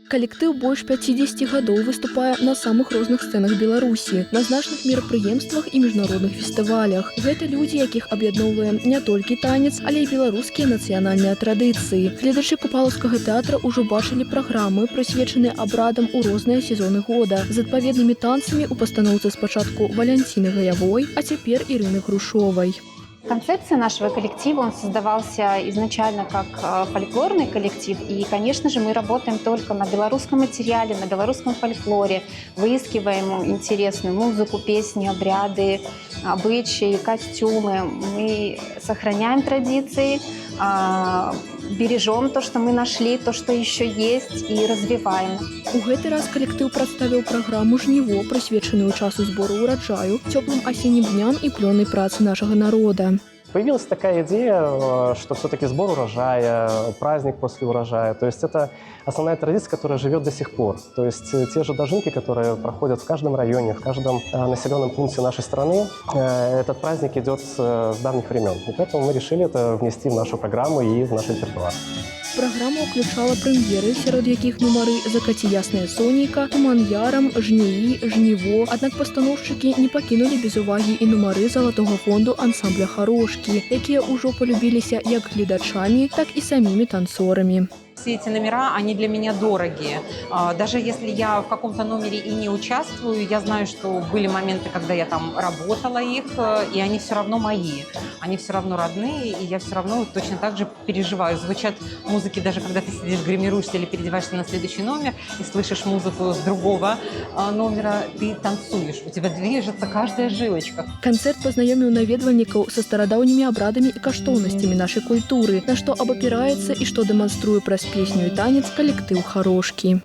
Калектыў больш 50 гадоў выступае на самых розных сцэнах Беларусі, на значных мерапрыемствах і міжнародных фестывалях. Гэта людзі, якіх аб'ядноўвае не толькі танец, але і беларускія нацыянальныя традыцыі. Гледачы купалаўскага тэатра ўжо бачылі праграмы, прысвечаныя абрадам у розныя сезоны года, з адпаведнымі танцамі ў пастаноўцы спачатку Валянціны Гаявой, а цяпер Ірыны Грушовай. Концепция нашего коллектива, он создавался изначально как фольклорный коллектив. И, конечно же, мы работаем только на белорусском материале, на белорусском фольклоре. Выискиваем интересную музыку, песни, обряды, обычаи, костюмы. Мы сохраняем традиции, бережем то, что мы нашли, то, что еще есть, и развиваем. У гэты раз калектыў прадставіў праграму «Жніво», прысвечаную часу збору ўраджаю, цёплым асеннім дням і плённай працы нашага народа. Появилась такая идея, что все-таки сбор урожая, праздник после урожая. То есть это основная традиция, которая живет до сих пор. То есть те же дожинки, которые проходят в каждом районе, в каждом населенном пункте нашей страны, этот праздник идет с давних времен. И поэтому мы решили это внести в нашу программу и в наш репертуар. Праграма ўключала прэм'еры, сярод якіх нумары «Закаці яснае сонейка», «Туман ярам», «Жнеі», «Жніво». Аднак пастаноўшчыкі не пакінулі без увагі і нумары залатога фонду ансамбля «Харошкі», якія ўжо полюбіліся як гледачамі, так і самімі танцорамі. Все эти номера, они для меня дорогие. Даже если я в каком-то номере и не участвую, я знаю, что были моменты, когда я там работала их, и они все равно мои. Они все равно родные, и я все равно точно так же переживаю. Звучат музыки, даже когда ты сидишь, гримируешься или переодеваешься на следующий номер, и слышишь музыку с другого номера, ты танцуешь, у тебя движется каждая жилочка. Канцэрт пазнаёміў наведвальнікаў са старадаўнімі абрадамі і каштоўнасцямі нашай культуры, на што абапіраецца і што дэманструе праз песню і танец калектыў «Харошкі».